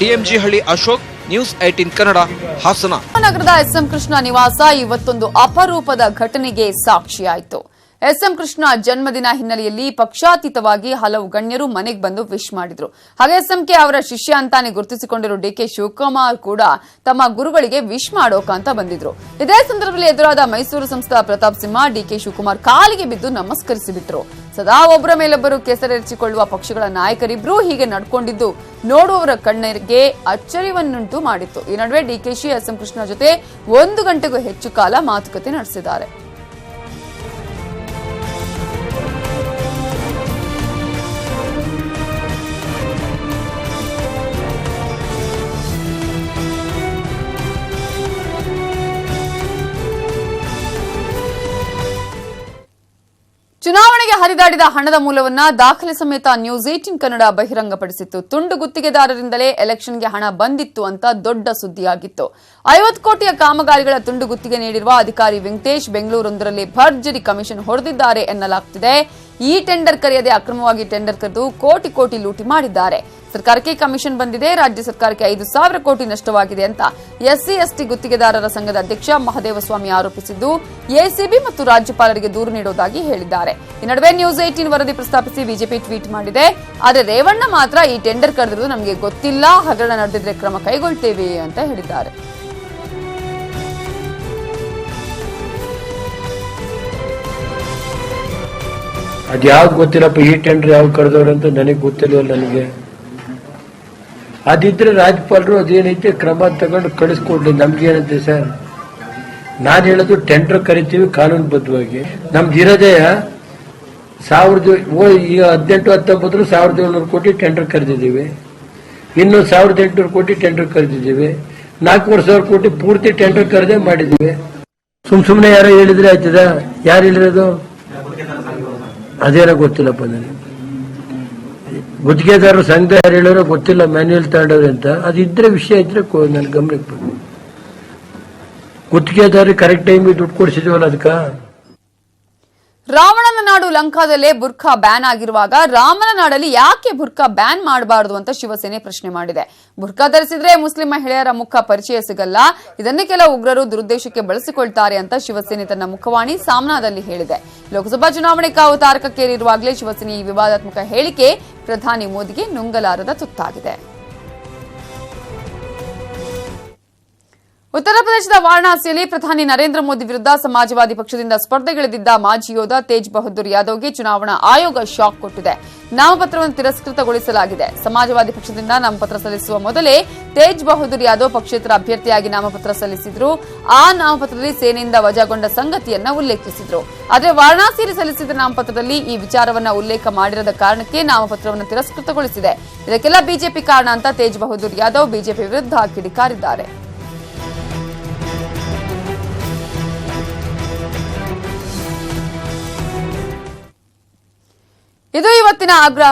ಡಿಎಂಜಿ ಹಳ್ಳಿ ಅಶೋಕ್, ನ್ಯೂಸ್ 18 ಕನ್ನಡ, ಹಾಸನ. ನಗರದ ಎಸ್ಎಂ ಕೃಷ್ಣ ನಿವಾಸ ಇವತ್ತೊಂದು ಅಪರೂಪದ ಘಟನೆಗೆ ಸಾಕ್ಷಿಯಾಯಿತು. ಎಸ್ಎಂ ಕೃಷ್ಣ ಜನ್ಮದಿನ ಹಿನ್ನೆಲೆಯಲ್ಲಿ ಪಕ್ಷಾತೀತವಾಗಿ ಹಲವು ಗಣ್ಯರು ಮನೆಗೆ ಬಂದು ವಿಶ್ ಮಾಡಿದ್ರು. ಹಾಗೆ ಎಸ್ಎಂಕೆ ಅವರ ಶಿಷ್ಯ ಅಂತಾನೆ ಗುರುತಿಸಿಕೊಂಡಿರೋ ಡಿಕೆ ಶಿವಕುಮಾರ್ ಕೂಡ ತಮ್ಮ ಗುರುಗಳಿಗೆ ವಿಶ್ ಮಾಡೋಕಂತ ಬಂದಿದ್ರು. ಇದೇ ಸಂದರ್ಭದಲ್ಲಿ ಎದುರಾದ ಮೈಸೂರು ಸಂಸದ ಪ್ರತಾಪ್ ಸಿಂಹ ಡಿಕೆ ಶಿವಕುಮಾರ್ ಕಾಲಿಗೆ ಬಿದ್ದು ನಮಸ್ಕರಿಸಿಬಿಟ್ರು. ಸದಾ ಒಬ್ಬರ ಮೇಲೊಬ್ಬರು ಕೆಸರೆರಚಿಕೊಳ್ಳುವ ಪಕ್ಷಗಳ ನಾಯಕರಿಬ್ರು ಹೀಗೆ ನಡ್ಕೊಂಡಿದ್ದು ನೋಡುವವರ ಕಣ್ಣರಿಗೆ ಅಚ್ಚರಿಯನ್ನುಂಟು ಮಾಡಿತ್ತು. ಈ ನಡುವೆ ಡಿಕೆಶಿ ಎಸ್ಎಂ ಕೃಷ್ಣ ಜೊತೆ 1 ಗಂಟೆಗೂ ಹೆಚ್ಚು ಕಾಲ ಮಾತುಕತೆ ನಡೆಸಿದ್ದಾರೆ. ಚುನಾವಣೆಗೆ ಹರಿದಾಡಿದ ಹಣದ ಮೂಲವನ್ನ ದಾಖಲೆ ಸಮೇತ ನ್ಯೂಸ್ 18 ಕನ್ನಡ ಬಹಿರಂಗಪಡಿಸಿತ್ತು. ತುಂಡು ಗುತ್ತಿಗೆದಾರರಿಂದಲೇ ಎಲೆಕ್ಷನ್ಗೆ ಹಣ ಬಂದಿತ್ತು ಅಂತ ದೊಡ್ಡ ಸುದ್ದಿಯಾಗಿತ್ತು. 50 ಕೋಟಿಯ ಕಾಮಗಾರಿಗಳ ತುಂಡು ಗುತ್ತಿಗೆ ನೀಡಿರುವ ಅಧಿಕಾರಿ ವೆಂಕಟೇಶ್ ಬೆಂಗಳೂರೊಂದರಲ್ಲಿ ಭರ್ಜರಿ ಕಮಿಷನ್ ಹೊಡೆದಿದ್ದಾರೆ ಎನ್ನಲಾಗುತ್ತಿದೆ. ಈ ಟೆಂಡರ್ ಕರೆಯದೆ ಅಕ್ರಮವಾಗಿ ಟೆಂಡರ್ ಕರೆದು ಕೋಟಿ ಕೋಟಿ ಲೂಟಿ ಮಾಡಿದ್ದಾರೆ. ಸರ್ಕಾರಕ್ಕೆ ಕಮಿಷನ್ ಬಂದಿದೆ, ರಾಜ್ಯ ಸರ್ಕಾರಕ್ಕೆ 5,000 ಕೋಟಿ ನಷ್ಟವಾಗಿದೆ ಅಂತ ಎಸ್ಸಿ ಎಸ್ಟಿ ಗುತ್ತಿಗೆದಾರರ ಸಂಘದ ಅಧ್ಯಕ್ಷ ಮಹದೇವಸ್ವಾಮಿ ಆರೋಪಿಸಿದ್ದು ಎಸಿಬಿ ಮತ್ತು ರಾಜ್ಯಪಾಲರಿಗೆ ದೂರು ನೀಡುವುದಾಗಿ ಹೇಳಿದ್ದಾರೆ. ಈ ನಡುವೆ ನ್ಯೂಸ್ 18 ವರದಿ ಪ್ರಸ್ತಾಪಿಸಿ ಬಿಜೆಪಿ ಟ್ವೀಟ್ ಮಾಡಿದೆ. ಆದರೆ ರೇವಣ್ಣ ಮಾತ್ರ ಈ ಟೆಂಡರ್ ಕರೆದಿರುವುದು ನಮಗೆ ಗೊತ್ತಿಲ್ಲ, ಹಗರಣ ನಡೆದಿದ್ರೆ ಕ್ರಮ ಕೈಗೊಳ್ತೇವೆ ಅಂತ ಹೇಳಿದ್ದಾರೆ. ಅದ್ಯಾವ್ದು ಗೊತ್ತಿಲ್ಲಪ್ಪ, ಈ ಟೆಂಡರ್ ಯಾವ್ದು ಕರೆದವ್ರಂತ ನನಗೆ ಗೊತ್ತಿಲ್ವಲ್ಲ. ನನಗೆ ಅದಿದ್ರೆ ರಾಜ್ಯಪಾಲರು ಅದೇನೈತೆ ಕ್ರಮ ತಗೊಂಡು ಕಳಿಸ್ಕೊಡ್ಲಿ. ನಮ್ಗೇನೈತೆ ಸರ್, ನಾನು ಹೇಳೋದು ಟೆಂಡರ್ ಕರಿತೀವಿ ಕಾನೂನುಬದ್ಧವಾಗಿ. ನಮ್ದು ಇರೋದೇ ಈಗ 18-19 1,700 ಕೋಟಿ ಟೆಂಡರ್ ಕರೆದಿದ್ದೀವಿ. ಇನ್ನು 1,800 ಕೋಟಿ ಟೆಂಡರ್ ಕರೆದಿದ್ದೀವಿ. 4,500 ಕೋಟಿ ಪೂರ್ತಿ ಟೆಂಡರ್ ಕರೆದೇ ಮಾಡಿದ್ದೀವಿ. ಸುಮ್ನೆ ಯಾರೋ ಹೇಳಿದ್ರೆ ಆಯ್ತದ? ಯಾರು ಹೇಳಿರೋದು? ಅದೇನೋ ಗೊತ್ತಿಲ್ಲಪ್ಪ ನನಗೆ. ಗುತ್ತಿಗೆದಾರರು ಸಂಘ ಯಾರು ಹೇಳೋರೋ ಗೊತ್ತಿಲ್ಲ, ಮ್ಯಾನ್ಯುಯಲ್ ತಗೊಂಡವ್ರೆ ಅಂತ. ಅದಿದ್ರೆ ವಿಷಯ ಇದ್ರೆ ನನ್ನ ಗಮನಕ್ಕೆ ಬಂದು ಗುತ್ತಿಗೆದಾರರಿಗೆ ಕರೆಕ್ಟ್ ಟೈಮಿಗೆ ದುಡ್ಡು ಕೊಡಿಸಿದ್ವಲ್ಲ ಅದಕ್ಕೆ. ರಾವಣನ ನಾಡು ಲಂಕಾದಲ್ಲೇ ಬುರ್ಖಾ ಬ್ಯಾನ್ ಆಗಿರುವಾಗ ರಾಮನ ನಾಡಲ್ಲಿ ಯಾಕೆ ಬುರ್ಖಾ ಬ್ಯಾನ್ ಮಾಡಬಾರದು ಅಂತ ಶಿವಸೇನೆ ಪ್ರಶ್ನೆ ಮಾಡಿದೆ. ಬುರ್ಖಾ ಧರಿಸಿದ್ರೆ ಮುಸ್ಲಿಂ ಮಹಿಳೆಯರ ಮುಖ ಪರಿಚಯ ಸಿಗಲ್ಲ, ಇದನ್ನೇ ಕೆಲ ಉಗ್ರರು ದುರುದ್ದೇಶಕ್ಕೆ ಬಳಸಿಕೊಳ್ತಾರೆ ಅಂತ ಶಿವಸೇನೆ ತನ್ನ ಮುಖವಾಣಿ ಸಾಮ್ನಾದಲ್ಲಿ ಹೇಳಿದೆ. ಲೋಕಸಭಾ ಚುನಾವಣೆ ಕಾವು ತಾರಕಕ್ಕೇರಿರುವಾಗಲೇ ಶಿವಸೇನೆ ಈ ವಿವಾದಾತ್ಮಕ ಹೇಳಿಕೆ ಪ್ರಧಾನಿ ಮೋದಿಗೆ ನುಂಗಲಾರದ ತುತ್ತಾಗಿದೆ. ಉತ್ತರ ಪ್ರದೇಶದ ವಾರಣಾಸಿಯಲ್ಲಿ ಪ್ರಧಾನಿ ನರೇಂದ್ರ ಮೋದಿ ವಿರುದ್ಧ ಸಮಾಜವಾದಿ ಪಕ್ಷದಿಂದ ಸ್ಪರ್ಧೆಗಿಳಿದಿದ್ದ ಮಾಜಿ ಯೋಧ ತೇಜ್ ಬಹದ್ದೂರ್ ಯಾದವ್ಗೆ ಚುನಾವಣಾ ಆಯೋಗ ಶಾಕ್ ಕೊಟ್ಟಿದೆ. ನಾಮಪತ್ರವನ್ನು ತಿರಸ್ಕೃತಗೊಳಿಸಲಾಗಿದೆ. ಸಮಾಜವಾದಿ ಪಕ್ಷದಿಂದ ನಾಮಪತ್ರ ಸಲ್ಲಿಸುವ ಮೊದಲೇ ತೇಜ್ ಬಹದ್ದೂರ್ ಯಾದವ್ ಪಕ್ಷೇತರ ಅಭ್ಯರ್ಥಿಯಾಗಿ ನಾಮಪತ್ರ ಸಲ್ಲಿಸಿದ್ರು. ಆ ನಾಮಪತ್ರದಲ್ಲಿ ಸೇನೆಯಿಂದ ವಜಾಗೊಂಡ ಸಂಗತಿಯನ್ನ ಉಲ್ಲೇಖಿಸಿದ್ರು. ಆದರೆ ವಾರಣಾಸಿಯಲ್ಲಿ ಸಲ್ಲಿಸಿದ ನಾಮಪತ್ರದಲ್ಲಿ ಈ ವಿಚಾರವನ್ನ ಉಲ್ಲೇಖ ಮಾಡಿರದ ಕಾರಣಕ್ಕೆ ನಾಮಪತ್ರವನ್ನು ತಿರಸ್ಕೃತಗೊಳಿಸಿದೆ. ಇದಕ್ಕೆಲ್ಲ ಬಿಜೆಪಿ ಕಾರಣ ಅಂತ ತೇಜ್ ಬಹದ್ದೂರ್ ಯಾದವ್ ಬಿಜೆಪಿ ವಿರುದ್ಧ ಕಿಡಿಕಾರಿದ್ದಾರೆ. ಇದು ಇವತ್ತಿನ ಅಗ್ರ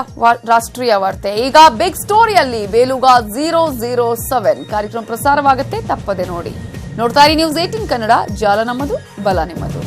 ರಾಷ್ಟ್ರೀಯ ವಾರ್ತೆ. ಈಗ ಬಿಗ್ ಸ್ಟೋರಿಯಲ್ಲಿ ಬೇಲುಗ 007 ಕಾರ್ಯಕ್ರಮ ಪ್ರಸಾರವಾಗುತ್ತೆ, ತಪ್ಪದೆ ನೋಡಿ. ನೋಡ್ತಾ ಇರಿ ನ್ಯೂಸ್ 18 ಕನ್ನಡ, ಜಾಲ ನಮ್ಮದು, ಬಲ ನಿಮ್ಮದು.